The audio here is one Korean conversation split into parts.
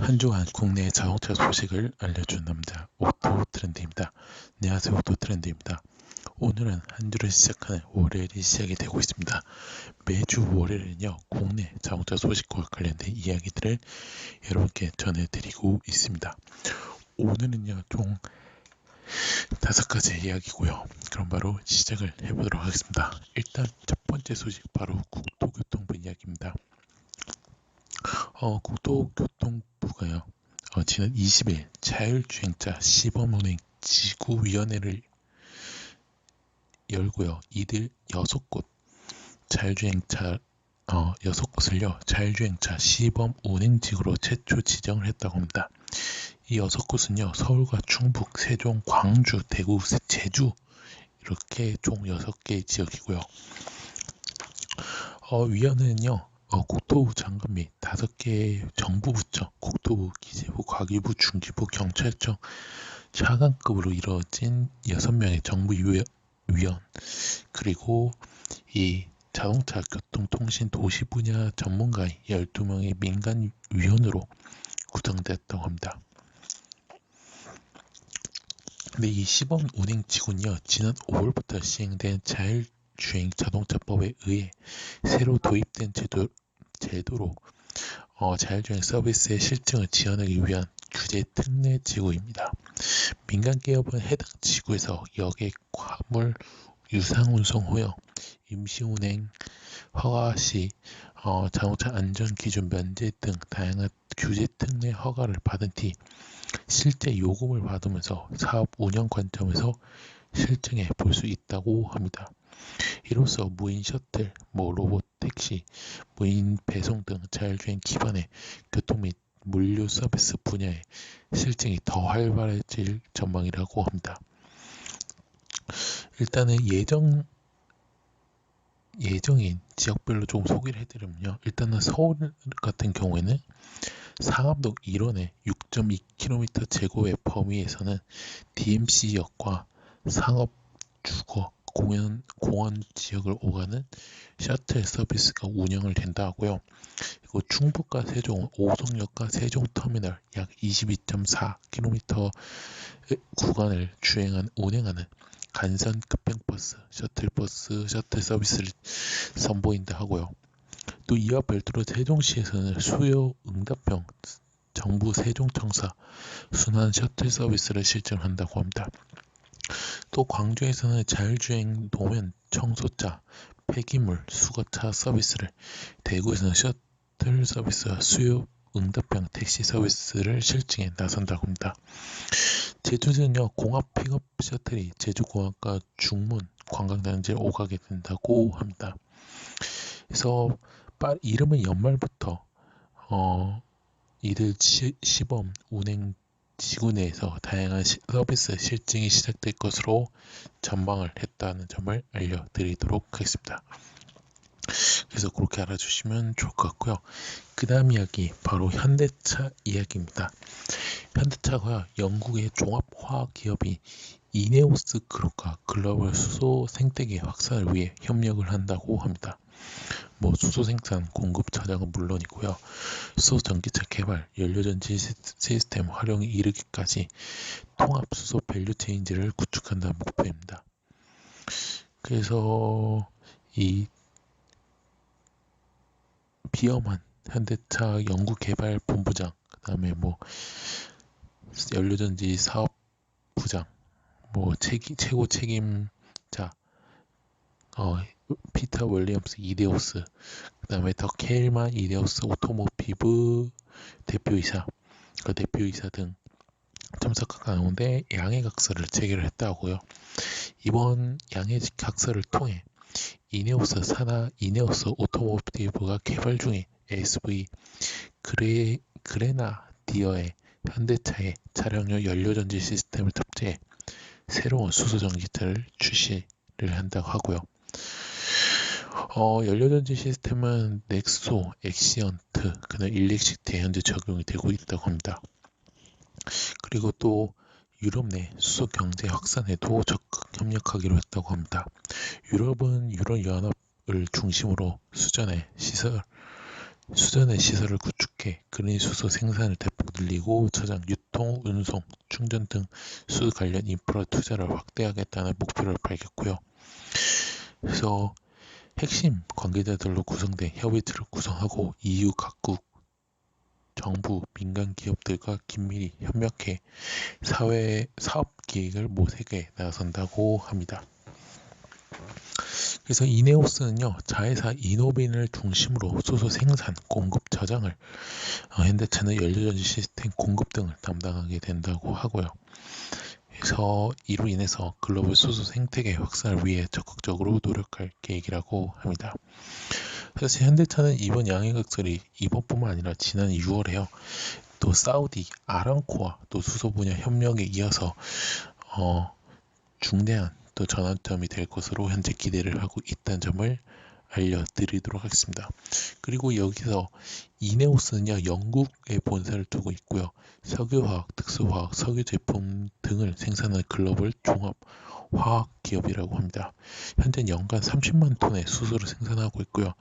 한 주간 국내 자동차 소식을 알려준 남자 오토트렌드입니다. 안녕하세요, 오토트렌드입니다. 오늘은 한 주를 시작하는 월요일이 시작이 되고 있습니다. 매주 월요일은요, 국내 자동차 소식과 관련된 이야기들을 여러분께 전해드리고 있습니다. 오늘은요, 총 5가지 이야기고요. 그럼 바로 시작을 해보도록 하겠습니다. 일단 첫 번째 소식 바로 국토교통부 이야기입니다. 국토교통부가요, 지난 20일 자율주행차 시범운행 지구위원회를 열고요. 이들 6곳 자율주행차 6곳을요 자율주행차 시범 운행지구로 최초 지정을 했다고 합니다. 이 6곳은요 서울과 충북, 세종, 광주, 대구, 제주 이렇게 총 6개의 지역이고요. 위원회는요 국토부 장관 및 5개의 정부 부처, 국토부, 기재부, 과기부, 중기부, 경찰청 차관급으로 이루어진 6명의 정부 위원, 그리고 이 자동차, 교통, 통신, 도시 분야 전문가의 12명의 민간 위원으로 구성됐다고 합니다. 근데 이 시범 운행 지구는요, 지난 5월부터 시행된 자율주행 자동차법에 의해 새로 도입된 제도로 자율주행 서비스의 실증을 지원하기 위한 규제 특례 지구입니다. 민간 기업은 해당 지구에서 여객, 화물, 유상 운송 후요 임시운행 허가 시 자동차 안전 기준 면제 등 다양한 규제 특례 허가를 받은 뒤 실제 요금을 받으면서 사업 운영 관점에서 실증해 볼 수 있다고 합니다. 이로써 무인 셔틀, 로봇 택시, 무인 배송 등 자율주행 기반의 교통 및 물류 서비스 분야의 실증이 더 활발해질 전망이라고 합니다. 일단은 예정인 지역별로 좀 소개를 해드리면요. 일단은 서울 같은 경우에는 상암동 1원의 6.2km 제곱의 범위에서는 DMC역과 상업, 주거, 공원 지역을 오가는 셔틀 서비스가 운영을 된다 하고요. 그리고 충북과 세종은 오송역과 세종터미널 약 22.4km 구간을 운행하는 간선 급행버스, 셔틀버스, 셔틀 서비스를 선보인다 하고요. 또 이와 별도로 세종시에서는 수요 응답형 정부 세종청사 순환 셔틀 서비스를 실증한다고 합니다. 또 광주에서는 자율주행 노면 청소차, 폐기물 수거차 서비스를, 대구에서는 셔틀 서비스와 수요 응답형 택시 서비스를 실증에 나선다고 합니다. 제주도는요 공합 픽업 셔틀이 제주공항과 중문 관광단지를 오가게 된다고 합니다. 그래서 이름은 연말부터 이들 시범 운행 지구 내에서 다양한 서비스 실증이 시작될 것으로 전망을 했다는 점을 알려드리도록 하겠습니다. 그래서 그렇게 알아주시면 좋을 것 같고요. 그 다음 이야기 바로 현대차 이야기입니다. 현대차가 영국의 종합화학 기업인 이네오스 그룹과 글로벌 수소 생태계 확산을 위해 협력을 한다고 합니다. 수소 생산, 공급 차량은 물론이고요. 수소 전기차 개발, 연료전지 시스템 활용에 이르기까지 통합 수소 밸류체인지를 구축한다는 목표입니다. 그래서 이 비엄한 현대차 연구개발본부장, 그 다음에 연료전지 사업부장, 최고 책임자, 피터 윌리엄스 이데오스, 그 다음에 더 케일만 이데오스 오토모티브 대표이사 등 참석한 가운데 양해각서를 체결을 했다고요. 이번 양해각서를 통해 이네오스 오토모티브가 개발 중인 SV 그레나디어의 현대차의 차량용 연료전지 시스템을 탑재해 새로운 수소전기차를 출시를 한다고 하고요. 연료전지 시스템은 넥소, 엑시언트, 그다음 일렉시트에 현재 적용이 되고 있다고 합니다. 그리고 또 유럽 내 수소 경제 확산에도 적극 협력하기로 했다고 합니다. 유럽은 유럽연합을 중심으로 수전의 시설을 구축해 그린 수소 생산을 대폭 늘리고 저장, 유통, 운송, 충전 등 수소 관련 인프라 투자를 확대하겠다는 목표를 밝혔고요. 그래서 핵심 관계자들로 구성된 협의체를 구성하고 EU 각국, 정부, 민간 기업들과 긴밀히 협력해 사업 기획을 모색해 나선다고 합니다. 그래서 이네오스는요, 자회사 이노빈을 중심으로 수소 생산, 공급, 저장을, 현대차는 연료전지 시스템 공급 등을 담당하게 된다고 하고요. 그래서 이로 인해서 글로벌 수소 생태계 확산을 위해 적극적으로 노력할 계획이라고 합니다. 사실 현대차는 이번 양해각설이 이번뿐만 아니라 지난 6월에요. 또 사우디 아람코와 또 수소 분야 협력에 이어서 중대한 또 전환점이 될 것으로 현재 기대를 하고 있다는 점을 알려드리도록 하겠습니다. 그리고 여기서 이네오스는요, 영국에 본사를 두고 있고요. 석유화학, 특수화학, 석유 제품 등을 생산하는 글로벌 종합 화학 기업이라고 합니다. 현재 연간 30만 톤의 수소를 생산하고 있고요.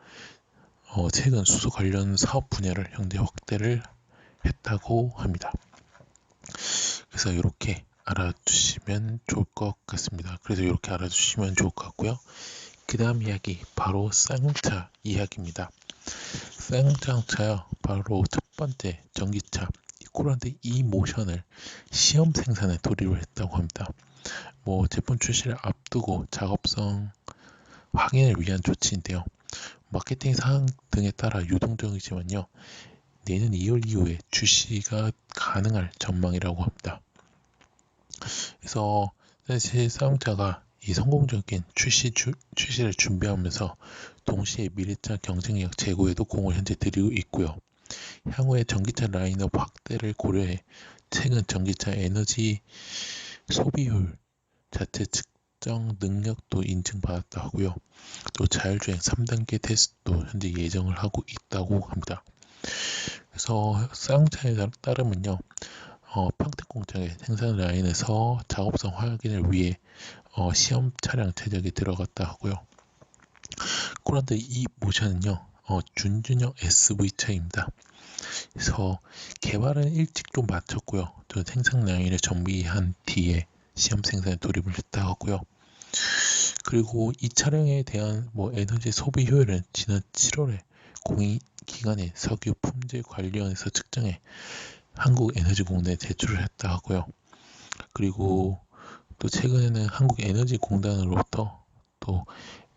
최근 수소 관련 사업 분야를 현재 확대를 했다고 합니다. 그래서 이렇게 알아주시면 좋을 것 같습니다. 그래서 이렇게 알아주시면 좋을 것 같고요. 그 다음 이야기 바로 쌍용차 이야기입니다. 쌍용차요, 바로 첫 번째 전기차 코란트 E 모션을 시험 생산에 돌입을 했다고 합니다. 제품 출시를 앞두고 작업성 확인을 위한 조치인데요. 마케팅 사항 등에 따라 유동적이지만요, 내년 2월 이후에 출시가 가능할 전망이라고 합니다. 그래서 사실 쌍용차가 이 성공적인 출시를 준비하면서 동시에 미래차 경쟁력 제고에도 공을 현재 들이고 있고요. 향후에 전기차 라인업 확대를 고려해 최근 전기차 에너지 소비율 자체 측정 능력도 인증받았다 하고요. 또 자율주행 3단계 테스트도 현재 예정을 하고 있다고 합니다. 그래서 쌍용차에 따르면요, 평택 공장의 생산 라인에서 작업성 확인을 위해 시험 차량 제작에 들어갔다 하고요. 코란트 E 모션은요, 준준형 SV차입니다. 그래서 개발은 일찍 좀 마쳤고요. 또 생산 라인을 정비한 뒤에 시험 생산에 돌입을 했다 하고요. 그리고 이 차량에 대한 에너지 소비 효율은 지난 7월에 공익기관의 석유 품질 관리원에서 측정해 한국에너지공단에 제출을 했다 하고요. 그리고 또 최근에는 한국에너지공단으로부터 또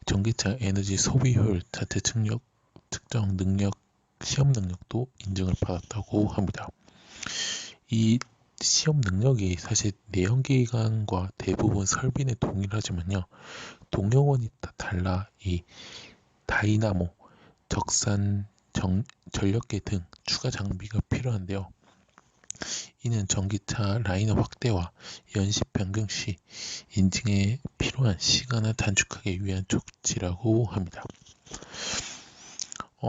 전기차 에너지 소비 효율 자체 측정 능력, 시험 능력도 인증을 받았다고 합니다. 이 시험 능력이 사실 내연기관과 대부분 설비는 동일하지만요, 동영원이 달라 이 다이나모, 적산, 전력계 등 추가 장비가 필요한데요. 이는 전기차 라인업 확대와 연식 변경 시 인증에 필요한 시간을 단축하기 위한 조치라고 합니다.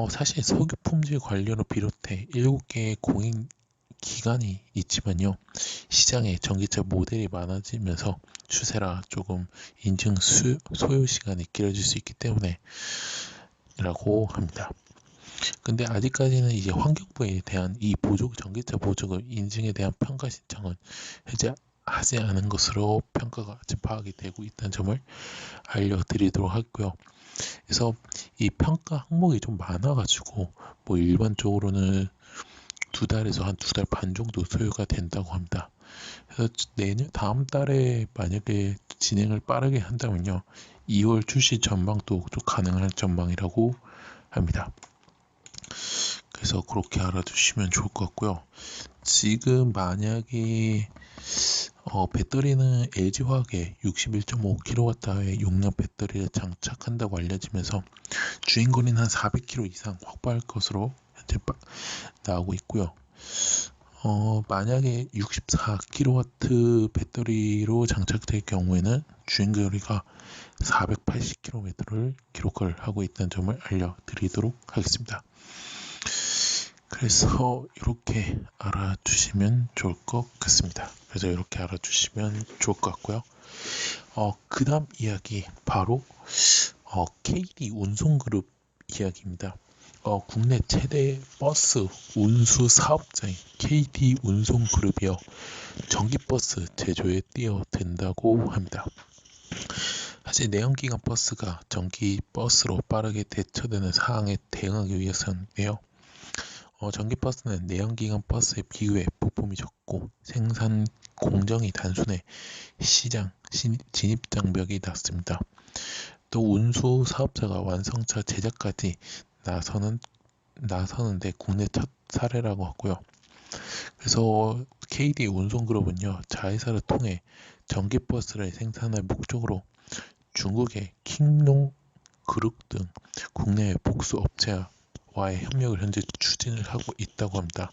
사실 석유 품질 관련을 비롯해 7개의 공인 기간이 있지만요, 시장에 전기차 모델이 많아지면서 추세라 조금 인증 소요 시간이 길어질 수 있기 때문에 라고 합니다. 근데 아직까지는 이제 환경부에 대한 이 전기차 보조금 인증에 대한 평가 신청은 현재 하지 않은 것으로 평가가 지금 파악이 되고 있다는 점을 알려드리도록 하고요. 그래서 이 평가 항목이 좀 많아가지고 일반적으로는 2달에서 한 2달 반 정도 소요가 된다고 합니다. 그래서 다음 달에 만약에 진행을 빠르게 한다면요, 2월 출시 전망도 좀 가능한 전망이라고 합니다. 그래서 그렇게 알아두시면 좋을 것 같고요. 지금 만약에 배터리는 LG화학의 61.5kWh의 용량 배터리를 장착한다고 알려지면서 주행거리는 한 400km 이상 확보할 것으로 현재 나오고 있고요. 만약에 64kW 배터리로 장착될 경우에는 주행거리가 480km를 기록을 하고 있다는 점을 알려드리도록 하겠습니다. 그래서 이렇게 알아주시면 좋을 것 같습니다. 그래서 이렇게 알아주시면 좋을 것 같고요. 그 다음 이야기 바로 KD 운송그룹 이야기입니다. 국내 최대 버스 운수 사업자인 KD 운송그룹이요. 전기버스 제조에 뛰어든다고 합니다. 사실 내연기관 버스가 전기버스로 빠르게 대처되는 사항에 대응하기 위해서인데요. 전기버스는 내연기관 버스에 비교해 부품이 적고 생산 공정이 단순해 시장 진입 장벽이 낮습니다. 또 운수 사업자가 완성차 제작까지 나서는데 국내 첫 사례라고 하고요. 그래서 KD 운송그룹은요, 자회사를 통해 전기버스를 생산할 목적으로 중국의 킹롱 그룹 등 국내 복수 업체와의 협력을 현재 추진을 하고 있다고 합니다.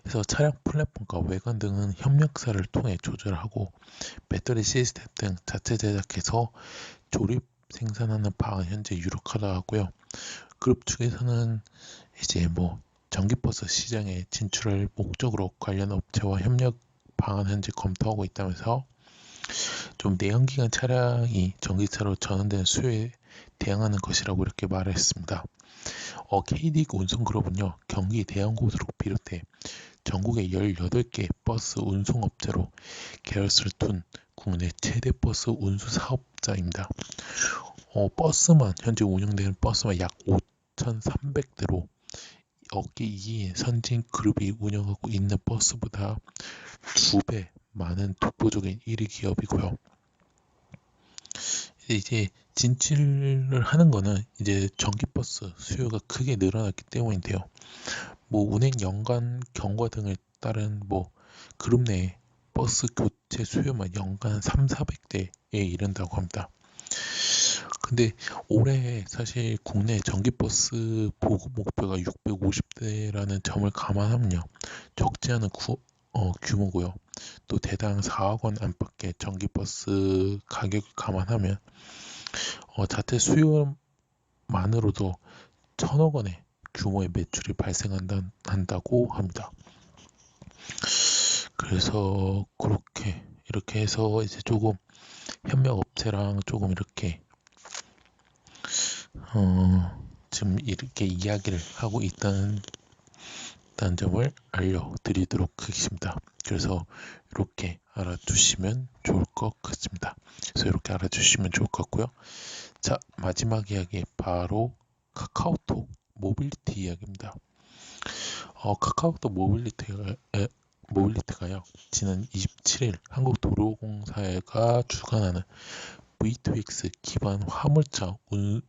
그래서 차량 플랫폼과 외관 등은 협력사를 통해 조절하고 배터리 시스템 등 자체 제작해서 조립 생산하는 바가 현재 유력하다고 하고요. 그룹 측에서는 이제 전기버스 시장에 진출할 목적으로 관련 업체와 협력 방안 현재 검토하고 있다면서 좀 내연기관 차량이 전기차로 전환되는 수요에 대응하는 것이라고 이렇게 말했습니다. KD 운송그룹은요, 경기 대형고속도로 비롯해 전국의 18개 버스 운송업체로 계열사를 둔 국내 최대 버스 운수 사업자입니다. 버스만 현재 운영되는 버스만 약 5,300대로 업계 2위인 선진 그룹이 운영하고 있는 버스보다 2배 많은 독보적인 1위 기업이고요. 이제 진출을 하는 거는 이제 전기버스 수요가 크게 늘어났기 때문인데요. 운행 연간 경과 등을 따른 그룹 내 버스 교체 수요만 연간 3,400대에 이른다고 합니다. 근데 올해 사실 국내 전기버스 보급 목표가 650대라는 점을 감안하면요, 적지 않은 규모고요. 또 대당 4억 원 안팎의 전기버스 가격을 감안하면 자체 수요만으로도 1,000억 원의 규모의 매출이 발생한다고 합니다. 그래서 이렇게 해서 이제 조금 협력 업체랑 조금 이렇게 지금 이렇게 이야기를 하고 있다는 점을 알려드리도록 하겠습니다. 그래서 이렇게 알아두시면 좋을 것 같습니다. 그래서 이렇게 알아주시면 좋을 것 같고요. 자, 마지막 이야기 바로 카카오톡 모빌리티 이야기입니다. 카카오톡 모빌리티가요, 지난 27일 한국도로공사가 주관하는 V2X 기반 화물차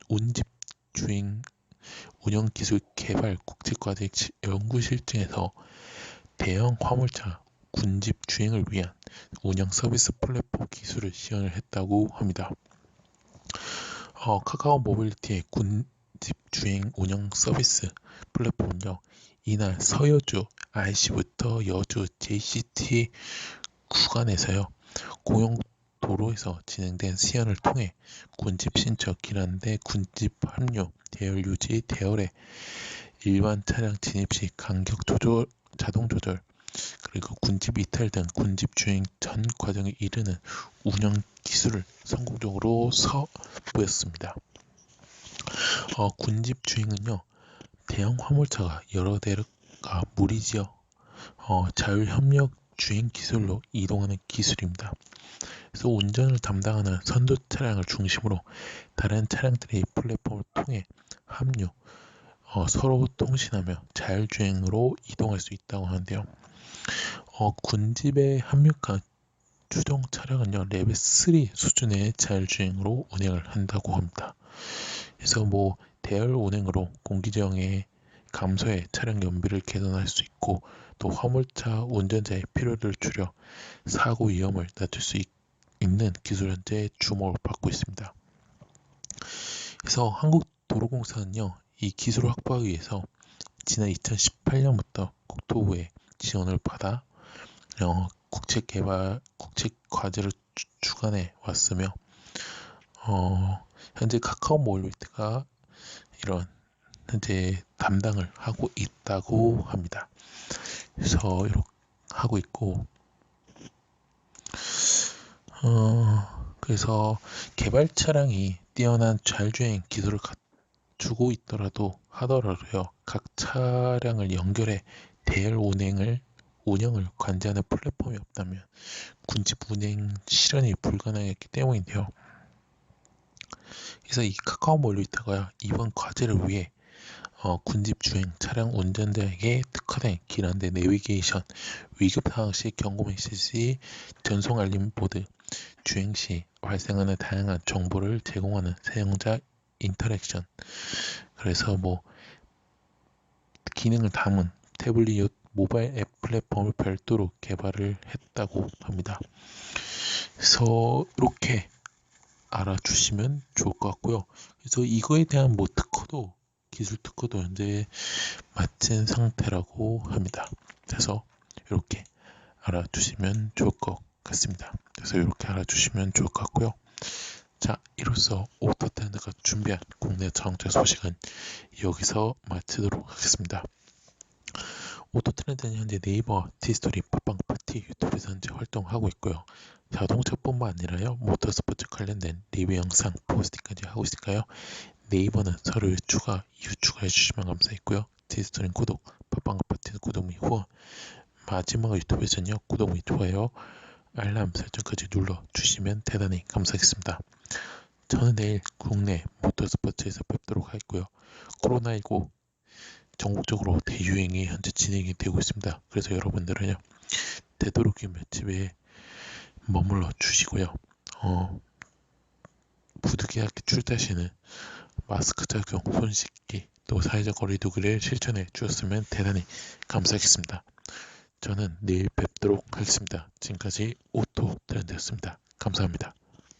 운집 주행 운영 기술 개발 국제과제 연구실증에서 대형 화물차 군집 주행을 위한 운영 서비스 플랫폼 기술을 시연을 했다고 합니다. 카카오 모빌리티의 군집 주행 운영 서비스 플랫폼은요, 이날 서여주 IC부터 여주 JCT 구간에서요, 공용 도로에서 진행된 시연을 통해 군집 신청 기란대 군집 합류, 대열 유지, 대열에 일반 차량 진입 시 간격 조절, 자동 조절, 그리고 군집 이탈 등 군집 주행 전 과정에 이르는 운영 기술을 성공적으로 보였습니다. 군집 주행은요, 대형 화물차가 여러 대가 무리지어 자율협력 주행 기술로 이동하는 기술입니다. 그래서 운전을 담당하는 선도 차량을 중심으로 다른 차량들이 플랫폼을 통해 합류, 서로 통신하며 자율주행으로 이동할 수 있다고 하는데요. 군집에 합류한 추종 차량은요, 레벨 3 수준의 자율주행으로 운행을 한다고 합니다. 그래서 대열 운행으로 공기저항의 감소해 차량 연비를 개선할 수 있고, 또 화물차 운전자의 피로를 줄여 사고 위험을 낮출 수 있는 기술 현재 주목을 받고 있습니다. 그래서 한국도로공사는요, 이 기술을 확보하기 위해서 지난 2018년부터 국토부의 지원을 받아 국책 과제를 주관해 왔으며, 현재 카카오 모빌리티가 이런 현재 담당을 하고 있다고 합니다. 그래서 이렇게 하고 있고, 그래서 개발 차량이 뛰어난 자율주행 기술을 주고 있더라도 하더라도요. 각 차량을 연결해 대열 운영을 관제하는 플랫폼이 없다면 군집 운행 실현이 불가능했기 때문인데요. 그래서 이 카카오몰 리터가 이번 과제를 위해 군집 주행 차량 운전자에게 특화된 길 안내 내비게이션, 위급 상황 시 경고 메시지, 전송 알림 보드, 주행 시 발생하는 다양한 정보를 제공하는 사용자 인터랙션, 그래서 뭐 기능을 담은 태블릿 모바일 앱 플랫폼을 별도로 개발을 했다고 합니다. 그래서 이렇게 알아주시면 좋을 것 같고요. 그래서 이거에 대한 뭐 특허도 기술 특허도 현재 마친 상태라고 합니다. 그래서 이렇게 알아주시면 좋을 것 같습니다. 그래서 이렇게 알아주시면 좋을 것 같고요. 자, 이로써 오토트렌드가 준비한 국내 자동차 소식은 여기서 마치도록 하겠습니다. 오토트렌드는 현재 네이버, 티스토리, 팟빵, 파티, 유튜브에서 현재 활동하고 있고요. 자동차뿐만 아니라요, 모터스포츠 관련된 리뷰 영상, 포스팅까지 하고 있으니까요. 네이버는 서로 유추가해 주시면 감사했고요. 티스토리는 구독, 팟빵, 파티는 구독 및 후원, 마지막으로 유튜브에서는요, 구독 및 좋아요, 알람 설정까지 눌러주시면 대단히 감사하겠습니다. 저는 내일 국내 모터스포츠에서 뵙도록 하겠고요. 코로나19 전국적으로 대유행이 현재 진행이 되고 있습니다. 그래서 여러분들은요, 되도록이면 집에 머물러 주시고요. 부득이하게 출퇴 시는 마스크 착용, 손 씻기, 또 사회적 거리두기를 실천해 주셨으면 대단히 감사하겠습니다. 저는 내일 뵙도록 하겠습니다. 지금까지 오토 트렌드였습니다. 감사합니다.